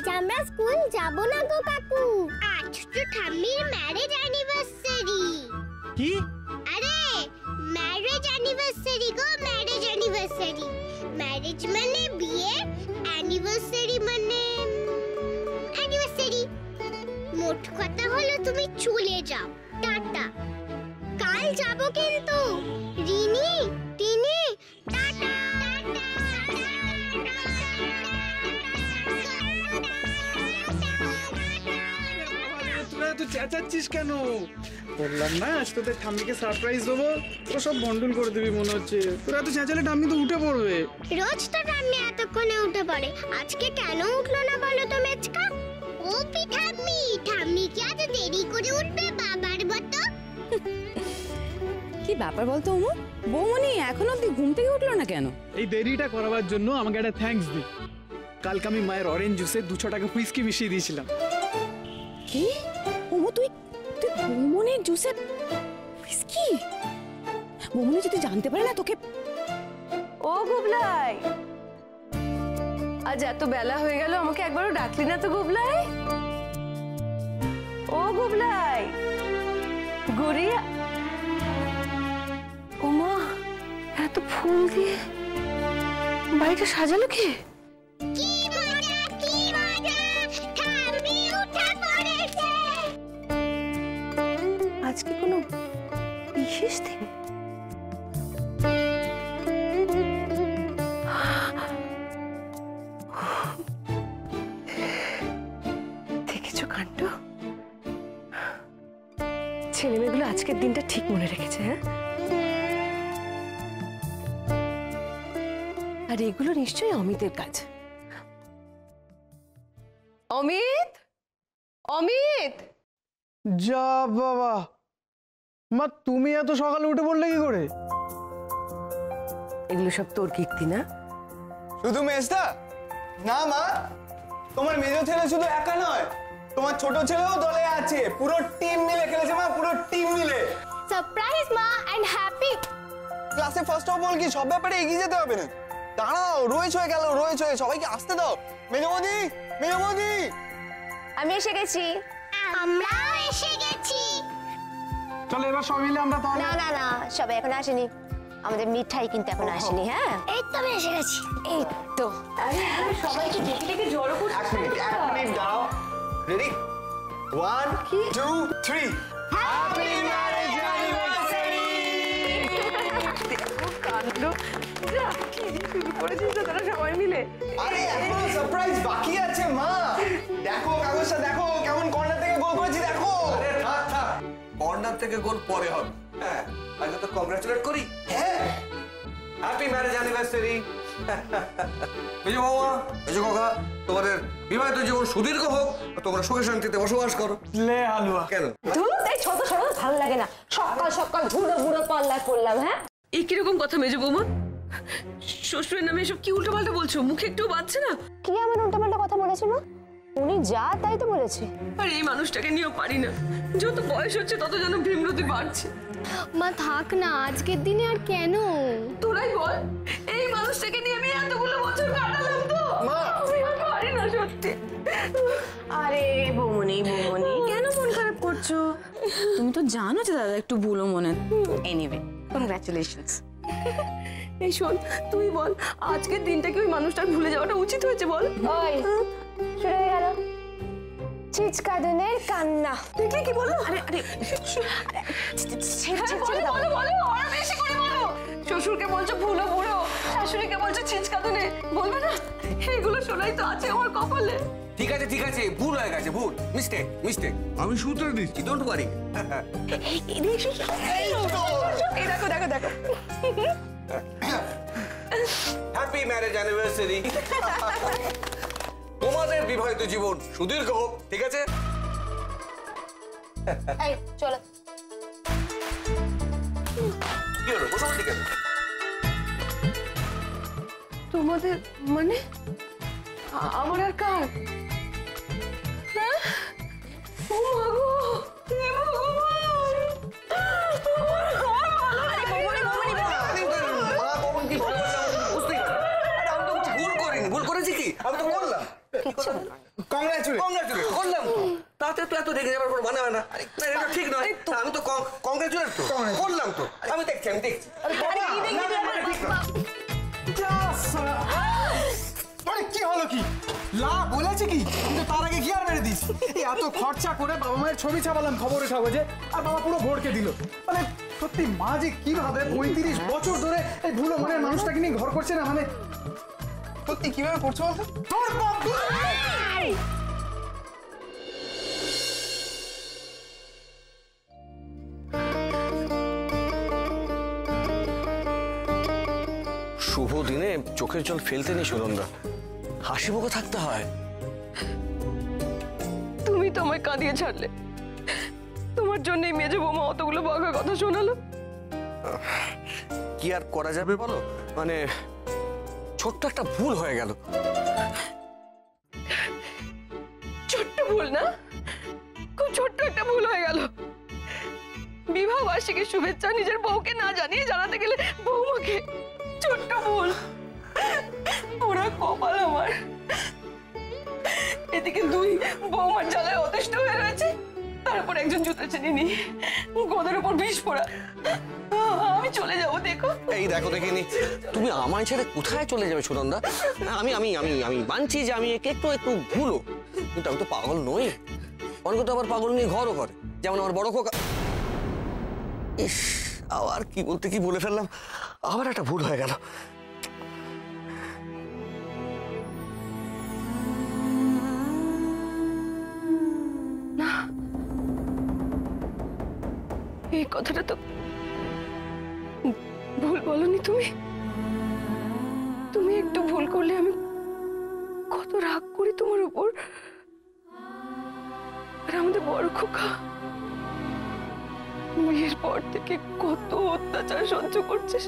আজ আমরা স্কুল যাব না গো কাকু। আজ তো ঠাম্মির ম্যারেজ অ্যানিভার্সারি। কি? আরে ম্যারেজ অ্যানিভার্সারি গো, ম্যারেজ অ্যানিভার্সারি। ম্যারেজ মানে বিয়ে, অ্যানিভার্সারি মানে অ্যানিভার্সারি। মোট কথা হলো তুমি চলে যাও, টাটা। কাল যাব কিন্তু। রিনি, টিনি, টাটা। তোরা তো চেঁচাচ্ছিস কেন? বললাম না আজ তোদের ঠাম্মিকে সারপ্রাইজ দেবো, তোরা সব বন্ডল করে দিবি মনে হচ্ছে। তোরা তো চেঁচালে ঠাম্মি তো উঠে পড়বে। রোজ তো ঠাম্মি এতক্ষণে উঠে পড়ে, আজকে কেন উঠলো না বলো তো মেচকা? ও ঠাম্মি, ঠাম্মি কি আজ দেরি করে উঠবে বাবার মতো? কি ব্যাপার বলতো ওমো? বৌমনি এখন অব্দি ঘুম থেকে উঠলো না কেন? এই দেরিটা করাবার জন্য আমাকে একটা থ্যাঙ্কস দি। কালকে আমি মায়ের অরেঞ্জ জুসে 200 টাকা হুইস্কি মিশিয়ে দিয়েছিলাম। কি ওমো, তুই বৌমনির জুসে হুইস্কি? বৌমনি যদি জানতে পারে না তোকে। ও গুবলাই, আজ এত বেলা হয়ে গেল, আমাকে একবারও ডাকলি না তো গুবলাই? ও গুবলাই, গড়িয়া। ওমা, এত ফুল দিয়ে বাড়িটা সাজালো কে? কি মজা, কি মজা, ঠাম্মি উঠে পড়েছে। আজকে কোনো বিশেষ দিন? দেখেছো কাণ্ড? ছেলেমেয়েগুলো আজকের দিনটা ঠিক মনে রেখেছে। হ্যাঁ, আর এগুলো নিশ্চয়ই অমিতের কাজ। অমিত, অমিত! যা বাবা, মা তুমি এত সকালে উঠে পড়লে কি করে? এগুলো সব তোর কীর্তি না? শুধু মেজদা না মা, তোমার মেজো ছেলে শুধু একা নয়, তোমার ছোট ছেলেও দলে আছে। পুরো টিম মিলে খেলেছে মা, পুরো টিম মিলে। সারপ্রাইজ মা, এন্ড হ্যাপি। ক্লাসে ফার্স্ট অফ অল কি সব ব্যাপারে এগিয়ে যেতে হবে না? দাঁড়াও, রয়েছে হয়ে গেল, রয়েছে হয়ে সবাইকে আসতে দাও। মেজবৌদি, মেজবৌদি! আমি এসে গেছি। আমরাও এসে গেছি। চলো এবার সবাই মিলে আমরা তাহলে। না না না, সবাই এখন আসেনি, আমাদের মিঠাই কিন্তু এখন আসেনি। হ্যাঁ, এই তো আমি এসে গেছি। এই তো। আরে সবাইকে ডেকে ডেকে জড়ো করতে। এক মিনিট দাঁড়াও। রেডি? 1 2 3। Happy marriage anniversary! কাণ্ড, কি শুরু করেছিস তোরা সবাই মিলে? আরে এখনো সারপ্রাইজ বাকি আছে মা। দেখো কাগজটা, দেখো কেমন কর্নার থেকে গোল করেছি, দেখো। আরে থাক থাক, কর্নার থেকে গোল পরে হবে। হ্যাঁ, আগে তো কংগ্রাচুলেট করি। হ্যাঁ, হ্যাপি ম্যারেজ অ্যানিভার্সারি। মেজো বৌমা, মেজো কাকা, তোমাদের বিবাহিত জীবন সুদীর্ঘ হোক, তোমরা সুখে শান্তিতে বসবাস করো। লে হালুয়া। কেন? ধুর, এই ছোট ছোট ভালো লাগে না, সকাল সকাল ঘুরো ঘুরো পাল্লায় পড়লাম। হ্যাঁ, এই কিরকম কথা মেজো বৌমা? শ্বশুরের নামে এসব কি উল্টো পাল্টা বলছো? মুখে একটু বাজছে না? কি এমন উল্টাপাল্টা কথা বলেছে মা? উনি যা তাই তো বলেছে। আর এই মানুষটাকে নিয়েও পারি না, যত বয়স হচ্ছে তত যেন ভীমরতি বাড়ছে। মা থাক না, আজকের দিনে আর কেন? তোরাই বল, এই মানুষটাকে নিয়ে আমি এতগুলো বছর কাটালাম তো, আমি আর পারি না সত্যি। আরে বৌমনি, বৌমনি কেন মন খারাপ করছো? তুমি তো জানো যে দাদা একটু ভুলো মনে। Anyway, congratulations. এই শোন, তুই বল, আজকের দিনটা কি ওই মানুষটার ভুলে যাওয়াটা উচিত হয়েছে বল? ওই শুরু হয়ে গেল চিচকাদুনের কান্না। দেখলি কি বললো? আরে আরে বলো বলো, আর বেশি করে বলো। শ্বশুরকে বলছো ভুলো বুড়ো, শাশুড়িকে বলছো ছিচকাদুনে, বলবে না? এগুলো শোনাই তো আছে আমার কপালে। ঠিক আছে ঠিক আছে, ভুল হয়ে গেছে, ভুল, মিস্টেক মিস্টেক, আমি শুধরে দিচ্ছি, ডোন্ট ওয়ারি। এই দেখো দেখো দেখো। Happy marriage anniversary. তোমাদের বিবাহিত জীবন সুদীর্ঘ হোক, ঠিক আছে? এই চলো। কি হলো, বসো ঠিক আছে? তোমাদের মানে আমার আর কার? ও মা গো, হে ভগবান! ভুল করেছি কি? আমি তো বললাম। এত এত রেগে যাবার কোনো মানে হয় না। না, এটা ঠিক নয়। আমি তো কংগ্রেচুলেট তো করলাম তো। আমি দেখছি। আরে কি হলো কি? লা বলেছে কি? কিন্তু তার আগে গিয়ার মেরে দিস। এই এত খরচা করে বাবা মায়ের ছবি ছাপালাম খবরে কাগজে, আর বাবা পুরো ভোরকে দিল। মানে সত্যি মা যে কিভাবে 35 বছর ধরে এই ভুলো মনের মানুষটাকে নিয়ে ঘর করছে না, মানে সত্যি কিভাবে করছো বলতো? তোর বাপ! শুভ দিনে চোখের জল ফেলতে নেই সুনন্দা, হাসি মুখে থাকতে হয়। তুমি তো আমায় কাঁদিয়ে ছাড়লে, তোমার জন্যই মেজো বৌমা অতগুলো বকা কথা শোনালো। কি আর করা যাবে বলো, মানে ছোট্ট একটা ভুল হয়ে গেল। ছোট্ট ভুল না, খুব ছোট্ট একটা ভুল হয়ে গেল। বিবাহ বার্ষিকীর শুভেচ্ছা নিজের বউকে না জানিয়ে জানাতে গেলে বৌমাকে। ছোট্ট ভুল, ওরা কপাল আমার। এদিকে দুই বৌমার জ্বালায় অতিষ্ঠ হয়ে রয়েছে, তারপর একজন জুতো চিনি নি, গোদের উপর বিষ পোড়া। আমি চলে যাবো, দেখো। এই দেখো দেখিনি, তুমি আমায় ছেড়ে কোথায় চলে যাবে সুনন্দা? আমি আমি আমি আমি মানছি যে আমি একটু ভুলো, কিন্তু আমি তো পাগল নই। অনেকে তো আবার পাগল নিয়ে ঘরও করে, যেমন আমার বড় খোকা। ইস, আবার কি বলতে কি বলে ফেললাম, আবার একটা ভুল হয়ে গেল। এই কথাটা তো ভুল বলনি তুমি। তুমি একটু ভুল করলে আমি কত রাগ করি তোমার উপর। আর আমাদের বড় খোকা বিয়ের পর থেকে কত অত্যাচার সহ্য করছিস।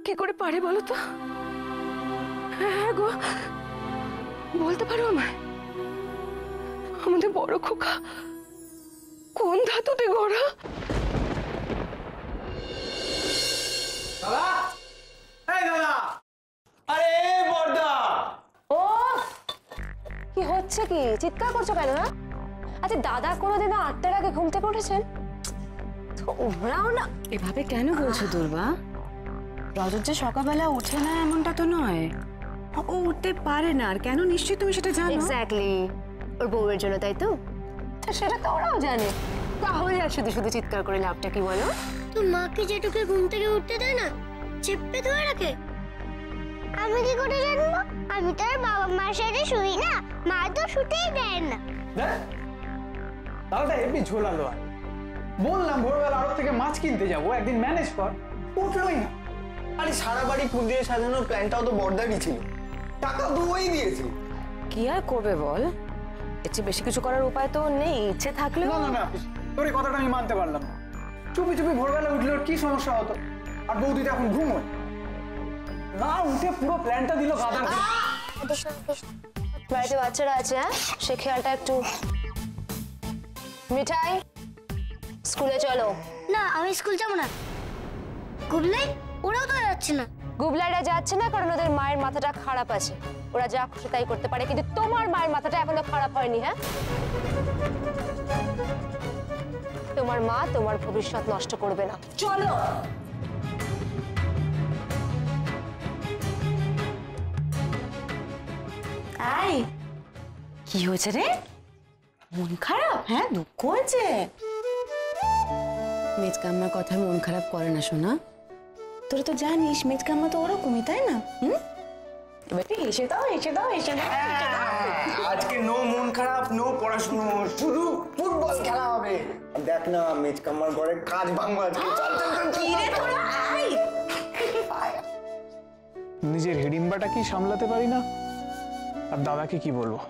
কি করে পারে বলো তো? হ্যাঁ গো, বলতে পারো আমায়, আমাদের বড় খোকা কোন ধাতুতে গড়া? দাদা, এই দাদা, আরে বড়দা। ও কি হচ্ছে কি? চিৎকার করছো কেন? না আচ্ছা, দাদা কোনোদিনও 8টার আগে ঘুম থেকে উঠেছেন? ওরাও না। এভাবে কেন বলছো দুর্বা? রজত যে সকালবেলা ওঠে না এমনটা তো নয়, ও উঠতে পারে না। আর কেন? নিশ্চয়ই তুমি সেটা জানো। এক্স্যাক্টলি, ওর বউয়ের জন্য, তাই তো? সেটা তো ওরাও জানে। তাহলে আর শুধু শুধু চিৎকার করে লাভটা কি বলো? তো মাকে যেটুকু ঘুম থেকে উঠতে দেয় না, চেপে ধরে রাখে। আমি কি করে জানবো? আমি তো আর বাবা মার সাথে শুই না, মা তো শুতেই দেয় না। দাদাটা হেবি ঝোলালো। আর বললাম ভোরবেলা আড়ত থেকে মাছ কিনতে যাবো, একদিন ম্যানেজ কর, উঠলোই না। আরে সারা বাড়ি ফুল দিয়ে সাজানোর প্ল্যানটাও তো বড়দারই ছিল, টাকা দুই দিয়েছি। কি আর করবে বল, এর চেয়ে বেশি কিছু করার উপায় তো নেই। ইচ্ছে থাকলেও না না না, তোর এই কথাটা আমি মানতে পারলাম না। চুপি চুপি ভোরবেলা উঠলে ওর কি সমস্যা হতো? আর বৌদি তো এখন ঘুমোয় না, উঠে পুরো প্ল্যানটা দিল গাদার। বাড়িতে বাচ্চারা আছে, হ্যাঁ, সে খেয়ালটা একটু। মিঠাই, স্কুলে চলো। না, আমি স্কুল যাবো না। গুবলাই ওরাও তো যাচ্ছে না। গুবলাইরা যাচ্ছে না কারণ ওদের মায়ের মাথাটা খারাপ আছে। ওরা যা খুশি তাই করতে পারে, কিন্তু তোমার মায়ের মাথাটা এখনো খারাপ হয়নি। হ্যাঁ, তোমার মা তোমার ভবিষ্যৎ নষ্ট করবে না। চলো। আই, কি হয়েছে রে? মন খারাপ? হ্যাঁ, দুঃখ হয়েছে? মেজকাম্মার কথায় মন খারাপ করে না সোনা। তোরা তো জানিস মেজকাম্মা তো ওরকমই, তাই না? এবার তুই হেসে দাও, হেসে দাও, হেসে দাও। আজকে নো মন খারাপ, নো পড়াশুনো, শুধু ফুটবল খেলা হবে। দেখ না মেজকাম্মার ঘরে কাজ ভাঙবো আজকে। কি রে তোরা? আই, নিজের হিড়িম্বাটা কি সামলাতে পারি না, আর দাদাকে কি বলবো?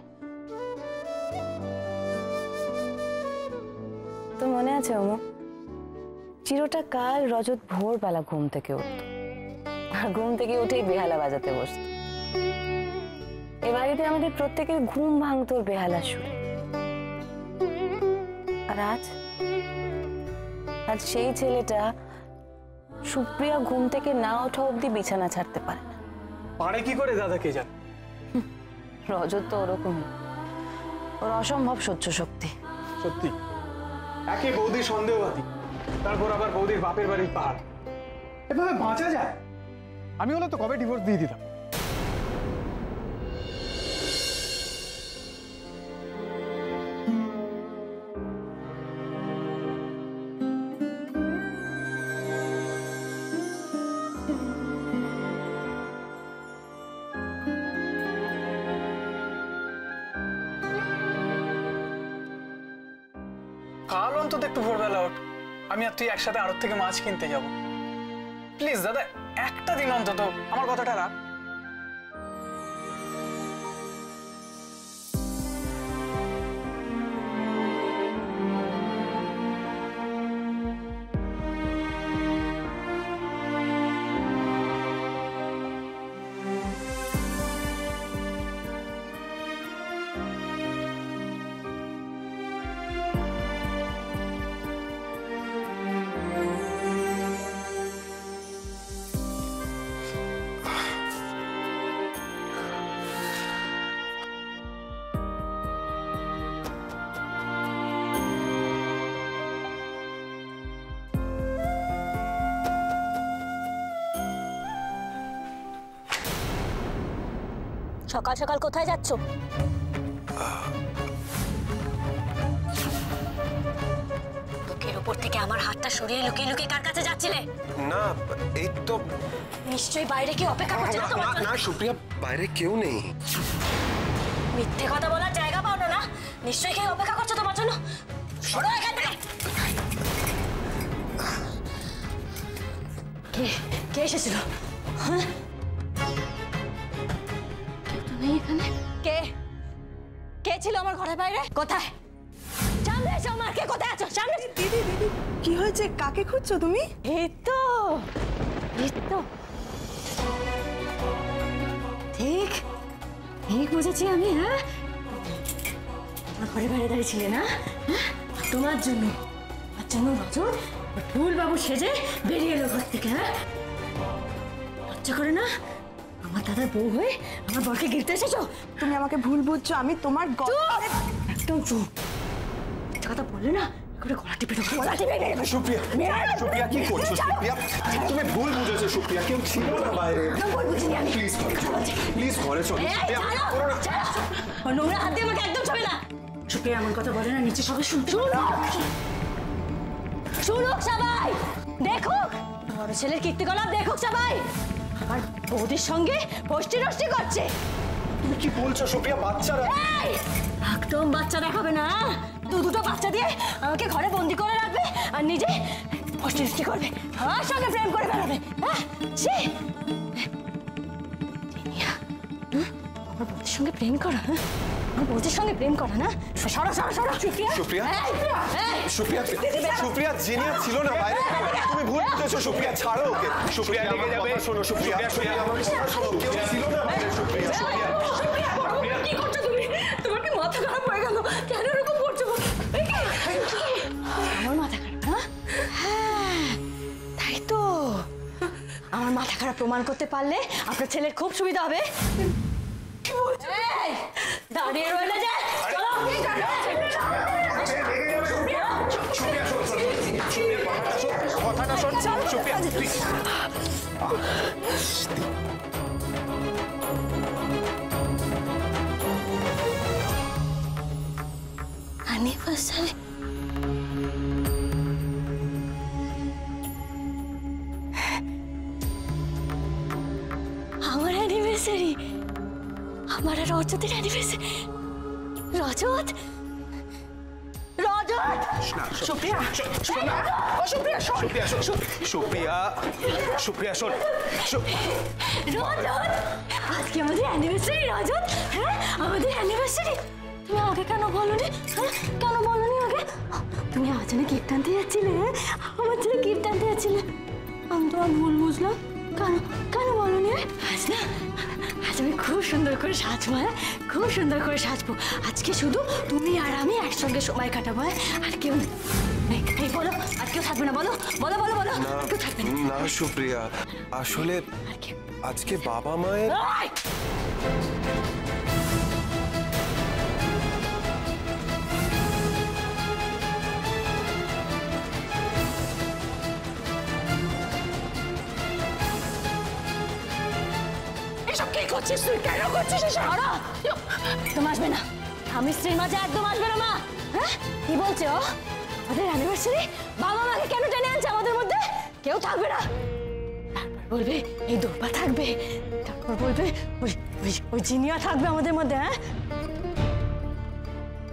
তো মনে আছে অমু, চিরটা কাল রজত ভোরবেলা ঘুম থেকে উঠত, আর ঘুম থেকে উঠেই বেহালা বাজাতে বসত। এ বাড়িতে আমাদের প্রত্যেকের ঘুম ভাঙতো বেহালা সুরে। আর আজ সেই ছেলেটা সুপ্রিয়া ঘুম থেকে না ওঠা অব্দি বিছানা ছাড়তে পারে না। পারে কি করে দাদাকে জান? রজত তো ওরকমই, ওর অসম্ভব সহ্য শক্তি। সত্যি একে বৌদির সন্দেহবাদী, তারপর আবার বৌদির বাপের বাড়ির পাহাড়। এভাবে বাঁচা যায়? আমি হলে তো কবে ডিভোর্স দিয়ে দিতাম। কাল অন্তত একটু ভোরবেলা ওঠ, আমি আর তুই একসাথে আড়ত থেকে মাছ কিনতে যাব। প্লিজ দাদা, একটা দিন অন্তত আমার কথাটা রাখ। সকাল সকাল কোথায় যাচ্ছ? বুকের উপর থেকে আমার হাতটা সরিয়ে লুকিয়ে লুকিয়ে কার কাছে যাচ্ছিলে? না, এই তো। নিশ্চয়ই বাইরে কি অপেক্ষা করছে না তোমার জন্য? না সুপ্রিয়া, বাইরে কেউ নেই। মিথ্যে কথা বলার জায়গা পাও না? নিশ্চয়ই কেউ অপেক্ষা করছে তোমার জন্য। সরো এখান থেকে। কে এসেছিল? হ্যাঁ, এখানে কে কে ছিল আমার ঘরের বাইরে? কোথায়? সামনে এসো, আমার কে কোথায় আছো? সামনে। দিদি দিদি, কি হয়েছে? কাকে খুঁজছো তুমি? এই তো ঠিক ঠিক বুঝেছি আমি। হ্যাঁ, আমার ঘরের বাইরে দাঁড়িয়েছিলে না? তোমার জন্য রজত ফুল বাবু সেজে বেরিয়ে এলো ঘর থেকে। হ্যাঁ, লজ্জা করে না? আমার দাদার বউ হয়ে আমার বরকে গিলতে এসেছো? তুমি আমাকে ভুল বুঝছো, আমি তোমার একদম চুপ। কথা বললে না করে গলা টিপে দেবো, গলা টিপে দেবো। সুপ্রিয়া, সুপ্রিয়া কি করছো? সুপ্রিয়া, তুমি ভুল বুঝেছো। সুপ্রিয়া, কেউ ছিল না বাইরে। ভুল বুঝিনি আমি। প্লিজ প্লিজ ঘরে চলো। নোংরা হাত দিয়ে আমাকে একদম ছবে না। সুপ্রিয়া এমন কথা বলে না, নিচে সবাই শুনুক সবাই, দেখুক বড় ছেলের কীর্তিকলাপ, দেখুক সবাই। আমার বৌদির সঙ্গে পোষ্টি নষ্টি করছে। তুমি কি বলছো সুপ্রিয়া? বাচ্চারা একদম বাচ্চা দেখাবে না। দুটো বাচ্চা দিয়ে আমাকে ঘরে বন্দি করে রাখবে আর নিজে পোষ্টি নষ্টি করবে, আমার সঙ্গে প্রেম করে বেড়াবে। আমার বৌদির সঙ্গে প্রেম করা, আমার বৌদির সঙ্গে প্রেম করা না? সরো সরো সরো। সুপ্রিয়া, সুপ্রিয়া, সুপ্রিয়া, সুপ্রিয়া জিনিয়া ছিল না বাইরে। তুমি ভুল বুঝেছো সুপ্রিয়া, ছাড়ো ওকে। সুপ্রিয়া লেগে যাবে। শোনো সুপ্রিয়া, আমার কথা শোনো। কেউ ছিল না বাইরে। সুপ্রিয়া, সুপ্রিয়া, কি করছো তুমি? তোমার কি মাথা খারাপ হয়ে গেল? কেন এরকম করছো? আমার মাথা খারাপ না? হ্যাঁ, তাই তো। আমার মাথা খারাপ প্রমাণ করতে পারলে আপনার ছেলের খুব সুবিধা হবে। দাঁড়িয়ে রইলে যে কথাটা শোন। সুপ্রিয়া প্লিজ। অ্যানিভার্সারি আমার অ্যানিভার্সারি, আমার আর রজতের অ্যানিভার্সারি। রজত রজত সুপ্রিয়া, সুপ্রিয়া, সুপ্রিয়া, সুপ্রিয়া, সুপ্রিয়া শোন। রজত, আজকে আমাদের অ্যানিভার্সারি। রজত, হ্যাঁ আমাদের অ্যানিভার্সারি। তুমি আগে কেন বলোনি? হ্যাঁ, কেন বলোনি আগে? তুমি আজ না গিফট আনতে যাচ্ছিলে? হ্যাঁ, আমার ছেলে গিফট আনতে যাচ্ছিলে। আমি তোমার ভুল বুঝলাম। কেন কেন বলোনি? আজ না, আজ আমি খুব সুন্দর করে সাজবো। হ্যাঁ, খুব সুন্দর করে সাজবো। আজকে শুধু তুমি আর আমি একসঙ্গে সময় কাটাবো। আর কেউ এই বলো, আর কেউ থাকবে না? বলো বলো বলো বলো, কেউ থাকবে না। না সুপ্রিয়া, আসলে আজকে বাবা মায়ের এসব কি করছিস তুই? কেন করছিস এসব? একদম আসবে না, আমি স্ত্রীর মাঝে একদম আসবে না মা। হ্যাঁ কি বলছে ও? আমাদের অ্যানিভার্সারি বাবা মাকে কেন টেনে আনছে আমাদের মধ্যে? কেউ থাকবে না। তারপর বলবে এই দোপা থাকবে, তারপর বলবে ওই জিনিয়া থাকবে আমাদের মধ্যে। হ্যাঁ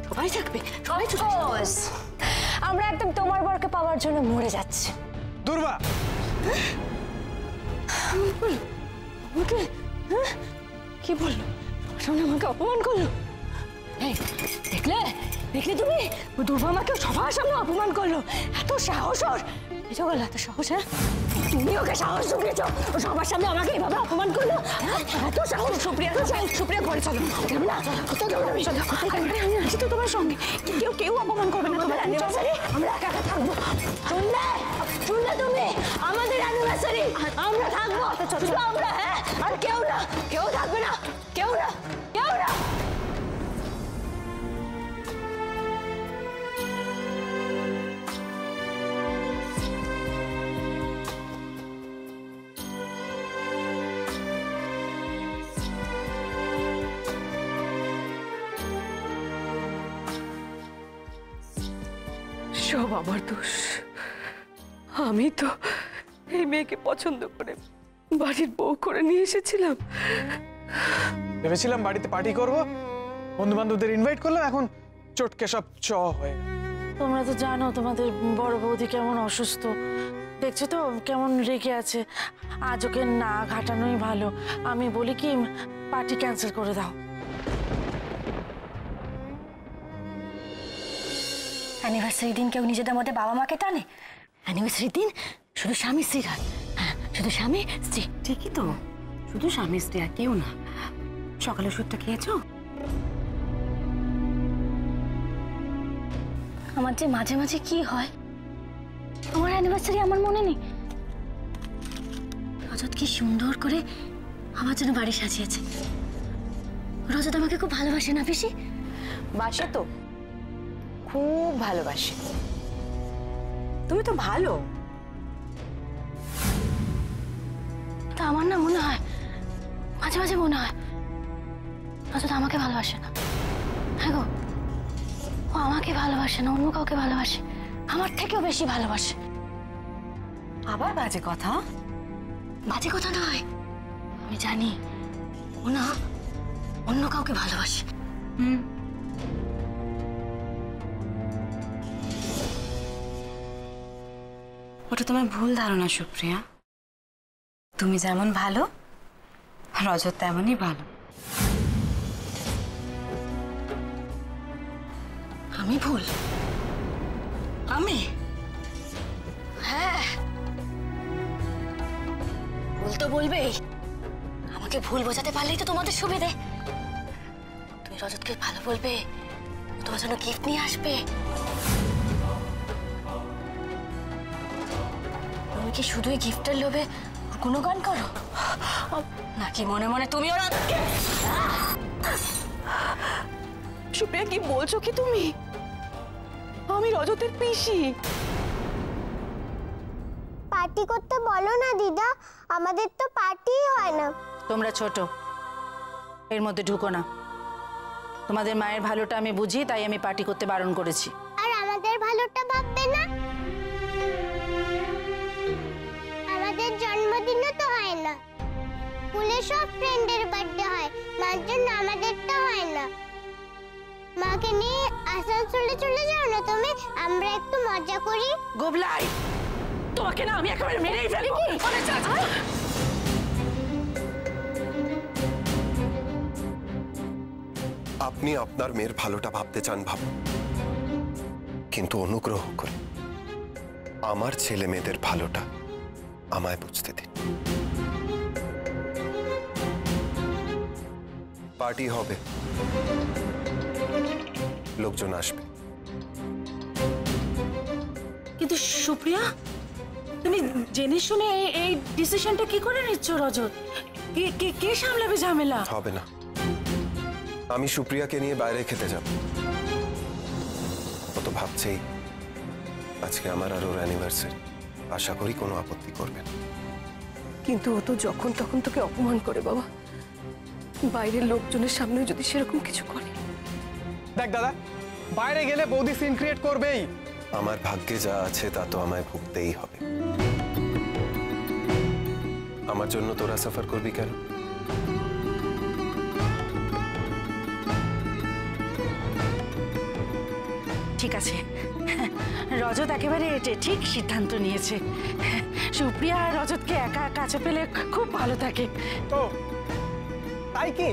সবাই থাকবে, সবাই আমরা একদম তোমার বরকে পাওয়ার জন্য মরে যাচ্ছি। দুর্বা আমাকে কি বললো? সামনে আমাকে অপমান করলো। এই দেখলে দেখলে তুমি? ও দুর্বা আমাকে সবার সামনে অপমান করলো। এত সাহস ওর! এসো গেল এত সাহস। হ্যাঁ তুমি ওকে সাহস জুগিয়েছো, ও সবার সামনে আমাকে এইভাবে অপমান করলো। এত সাহস! সুপ্রিয়া, সুপ্রিয়া ঘরে চলো। না চলো, আমি আছি তো তোমার সঙ্গে। কেউ অপমান করবে না তোমার অ্যানিভার্সারি। আমরা একা একা থাকবো। শুনলে তুমি? আমাদের অ্যানিভার্সারি আমরা থাকবো, শুধু আমরা। হ্যাঁ আর কেউ না, কেউ থাকবে না, কেউ না, কেউ না। সব আমার দোষ। আমি তো এই মেয়েকে পছন্দ করে বাড়ির বউ করে নিয়ে এসেছিলাম। ভেবেছিলাম বাড়িতে পার্টি করব, বন্ধু বান্ধবদের ইনভাইট করলাম, এখন চটকে সব চ হয়ে গেল। তোমরা তো জানো তোমাদের বড় বৌদি কেমন অসুস্থ, দেখছো তো কেমন রেগে আছে। আজ ওকে না ঘাটানোই ভালো। আমি বলি কি পার্টি ক্যান্সেল করে দাও। অ্যানিভার্সারি দিন কেউ নিজেদের মধ্যে বাবা মাকে টানে? অ্যানিভার্সারি দিন শুধু স্বামী স্ত্রী হয়। হ্যাঁ শুধু স্বামী স্ত্রী। ঠিকই তো, শুধু স্বামী স্ত্রী আর কেউ না। সকালে ওষুধটা খেয়েছো? আমার যে মাঝে মাঝে কি হয়, আমার অ্যানিভার্সারি আমার মনে নেই। রজত কি সুন্দর করে আমার জন্য বাড়ি সাজিয়েছে। রজত আমাকে খুব ভালোবাসে না পিসি? বাসে তো, খুব ভালোবাসে। তুমি তো ভালো। তা আমার না মনে হয়, মাঝে মাঝে মনে হয় রজত আমাকে ভালোবাসে না। হ্যাঁ গো, ও আমাকে ভালোবাসে না, অন্য কাউকে ভালোবাসে। আমার থেকেও বেশি ভালোবাসে। আবার বাজে কথা? বাজে কথা নয়, আমি জানি ও না অন্য কাউকে ভালোবাসে। ওটা তোমার ভুল ধারণা সুপ্রিয়া। তুমি যেমন ভালো, রজত তেমনই ভালো। আমি ভুল? আমি? হ্যাঁ ভুল তো বলবেই। আমাকে ভুল বোঝাতে পারলেই তো তোমাদের সুবিধে। তুমি রজতকে ভালো বলবে, তোমার জন্য গিফট নিয়ে আসবে। তুমি কি শুধুই গিফটের লোভে গুণগান করো, নাকি মনে মনে তুমি ওরা? সুপ্রিয়া কি বলছো কি তুমি? আমি রজতের পিসি। পার্টি করতে বলো না দিদা, আমাদের তো পার্টি হয় না। তোমরা ছোট, এর মধ্যে ঢুকো না। তোমাদের মায়ের ভালোটা আমি বুঝি, তাই আমি পার্টি করতে বারণ করেছি। আর আমাদের ভালোটা ভাববে না? আমাদের জন্মদিনও তো হয় না, স্কুলে সব ফ্রেন্ডের বার্থডে হয়, মার জন্য আমাদেরটা হয় না। মাকে নিয়ে আসানসোলে চলে যাও না তুমি, আমরা একটু মজা করি। গোবলাই, তোমাকে না আমি একেবারে মেরেই ফেলবো। আপনি আপনার মেয়ের ভালোটা ভাবতে চান ভাবুন, কিন্তু অনুগ্রহ করে আমার ছেলে মেয়েদের ভালোটা আমায় বুঝতে দিন। পার্টি হবে, লোকজন আসবে, কিন্তু সুপ্রিয়া, তুমি জেনে শুনে এই ডিসিশনটা কি করে নিচ্ছ রজত? কে সামলাবে ঝামেলা? হবে না। আমি সুপ্রিয়াকে নিয়ে বাইরে খেতে যাব। ও তো ভাবছেই আজকে আমার আর ওর অ্যানিভার্সারি। আশা করি কোনো আপত্তি করবে না। কিন্তু ও তো যখন তখন তোকে অপমান করে বাবা। বাইরের লোকজনের সামনে যদি সেরকম কিছু করে। দেখ দাদা, বাইরে গেলে বৌদি সিন ক্রিয়েট করবেই। আমার ভাগ্যে যা আছে তা তো আমায় ভুগতেই হবে। আমার জন্য তোরা সাফার করবি কেন? ঠিক আছে, রজত একেবারে ঠিক সিদ্ধান্ত নিয়েছে। সুপ্রিয়া আর রজতকে একা কাছে পেলে খুব ভালো থাকে। তো তাই কি,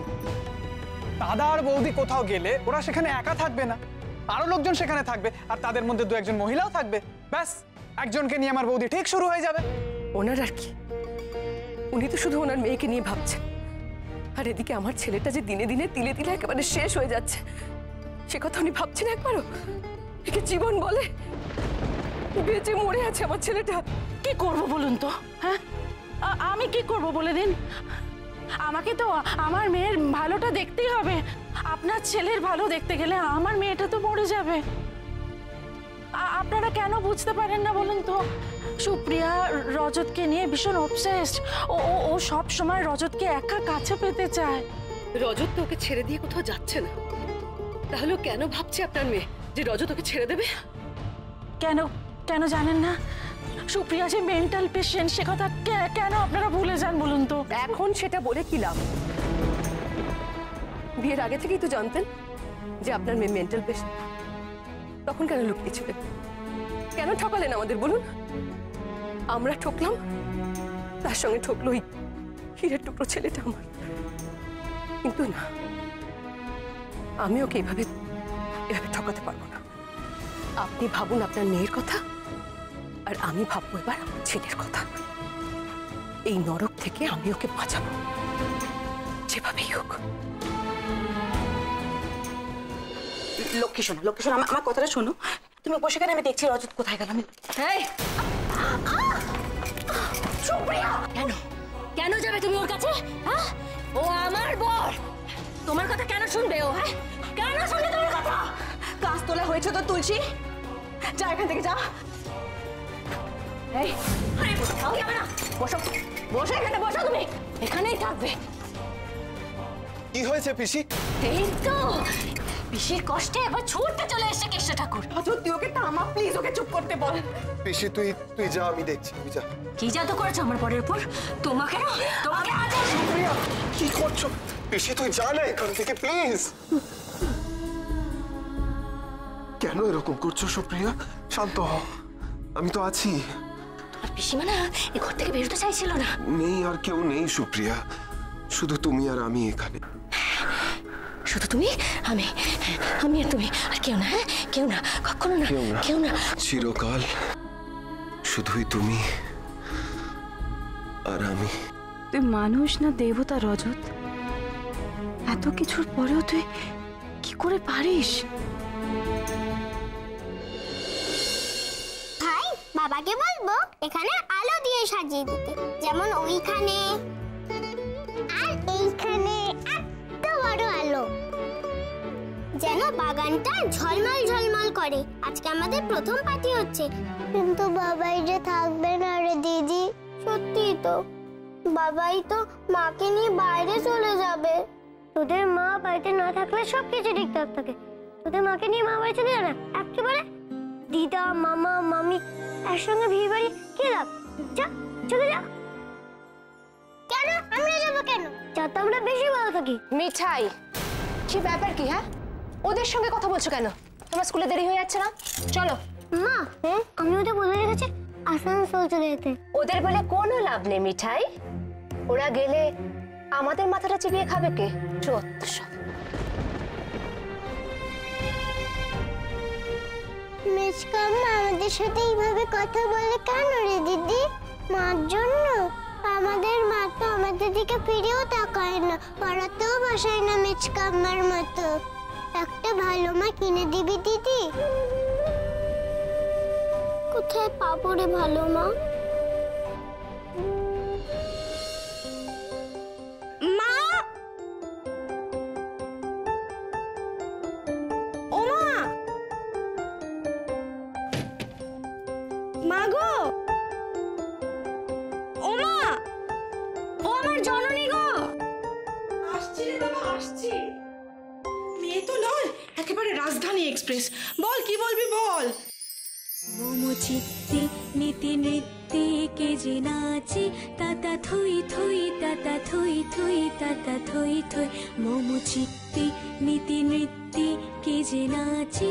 দাদা আর বৌদি কোথাও গেলে ওরা সেখানে একা থাকবে না, আরো লোকজন সেখানে থাকবে, আর তাদের মধ্যে দু একজন মহিলাও থাকবে। ব্যাস, একজনকে নিয়ে আমার বৌদি ঠিক শুরু হয়ে যাবে। ওনার আর কি, উনি তো শুধু ওনার মেয়েকে নিয়ে ভাবছেন। আর এদিকে আমার ছেলেটা যে দিনে দিনে তিলে তিলে একেবারে শেষ হয়ে যাচ্ছে, সে কথা উনি ভাবছেন একবারও? একে জীবন বলে? বেঁচে মরে আছে আমার ছেলেটা। কি করব বলুন তো? হ্যাঁ, আমি কি করব বলে দিন? আমাকে তো আমার মেয়ের ভালোটা দেখতেই হবে। আপনার ছেলের ভালো দেখতে গেলে আমার মেয়েটা তো মরে যাবে। আপনারা কেন বুঝতে পারেন না বলুন তো? সুপ্রিয়া রজতকে নিয়ে ভীষণ অবসেসড। ও সব সময় রজতকে একা কাছে পেতে চায়। রজত তো ওকে ছেড়ে দিয়ে কোথাও যাচ্ছে না, তাহলে কেন ভাবছে আপনার মেয়ে যে রজত ওকে ছেড়ে দেবে? কেন কেন জানেন না? সুপ্রিয়া যে মেন্টাল পেশেন্ট, সে কথা কেন আপনারা ভুলে যান বলুন তো? এখন সেটা বলে কি লাভ? বিয়ের আগে থেকেই তো জানতেন যে আপনার মেয়ে মেন্টাল পেশেন্ট। তখন কেন লুকিয়েছিলেন? কেন ঠকালেন আমাদের বলুন? আমরা ঠকলাম, তার সঙ্গে ঠকলো ওই হীরের টুকরো ছেলেটা আমার। কিন্তু না, আমি ওকে এভাবে ঠকাতে পারবো না। আপনি ভাবুন আপনার মেয়ের কথা, আর আমি ভাববো এবার আমার ছেলের কথা। এই নরক থেকে আমি ওকে বাঁচাবো যেভাবেই হোক। লক্ষ্মী শোনো, লক্ষ্মী শোনো, আমার কথাটা শোনো। তুমি বসে কেন? আমি দেখছি রজত কোথায় গেল। সুপ্রিয়া, কেন কেন যাবে তুমি ওর কাছে? হ্যাঁ, ও আমার বর, তোমার কথা কেন শুনবে ও? হ্যাঁ, কেন শুনবে তোমার কথা? কাজ তোলা হয়েছে তো তুলসী, যা এখান থেকে যা। এই, আরে কোথাও যাবে না, বসো বসো, এখানে বসো, তুমি এখানেই থাকবে। কি হয়েছে পিসি? এই তো পিসির কষ্টে এবার ছুটতে চলে এসেছে কেষ্ট ঠাকুর। তুই ওকে থামা প্লিজ, ওকে চুপ করতে বল। পিসি তুই যা, আমি দেখছি, তুই যা। কি জাদু করেছো আমার বরের উপর? তোমাকে আজ কি করছো পিসি? তুই যা না এখান থেকে প্লিজ। কেন এরকম করছো সুপ্রিয়া? শান্ত হও, আমি তো আছি। তোমার পিসিমা না এই ঘর থেকে বেরোতে চাইছিল না। নেই, আর কেউ নেই সুপ্রিয়া, শুধু তুমি আর আমি এখানে। শুধু তুমি, আমি আর তুমি, আর কেউ না। হ্যাঁ, কেউ না, কখনো না, কেউ না। চিরকাল শুধুই তুমি আর আমি। তুই মানুষ না দেবতা রজত? এত কিছুর পরেও তুই কি করে পারিস? ভাই, বাবাকে বলবো এখানে আলো দিয়ে সাজিয়ে দিতে, যেমন ওইখানে আর এইখানে এত বড় আলো, যেন বাগানটা ঝলমল ঝলমল করে। আজকে আমাদের প্রথম পার্টি হচ্ছে। কিন্তু বাবাই যে থাকবে না রে দিদি। সত্যি তো, বাবাই তো মাকে নিয়ে বাইরে চলে যাবে। তোদের মা বাড়িতে না থাকলে সবকিছু ঠিকঠাক থাকে, তোদের মাকে নিয়ে মা বাড়ি চলে যাবে একেবারে। দিদা, মামা, মামি একসঙ্গে বিয়ে বাড়ি কি লাভ? যা, চলে যা। কেন আমরা যাবো? কেন? যাতে আমরা বেশি ভালো থাকি। মিঠাই, কি ব্যাপার কি? হ্যাঁ, ওদের সঙ্গে কথা বলছো কেন? তোমার স্কুলে দেরি হয়ে যাচ্ছে না? চলো। মা, আমি ওদের বলে রেখেছি আসানসোল চলে যেতে। ওদের বলে কোনো লাভ নেই মিঠাই, ওরা গেলে আমাদের মাথাটা চিবিয়ে খাবে কে? মিচকাম্মা আমাদের সাথে এইভাবে কথা বলে কেন রে দিদি? মার জন্য? আমাদের মা তো আমাদের দিকে ফিরেও তাকায় না, পড়াতেও বসায় না মিচকাম্মার মতো। একটা ভালো মা কিনে দিবি দিদি? কোথায় পাবো রে ভালো মা? মা, ও মা, মা গো, ও মা, ও আমার জননী গো। আসছি রে তো নয়, একেবারে রাজধানী এক্সপ্রেস। বল কি বলবি বল। মোমো চিত্তে নীতি নৃত্যে কে যে নাচে তাতা থই থই তাতা থই থই তাতা থই থই। মোমো চিত্তে নীতি নৃত্যে কে যে নাচে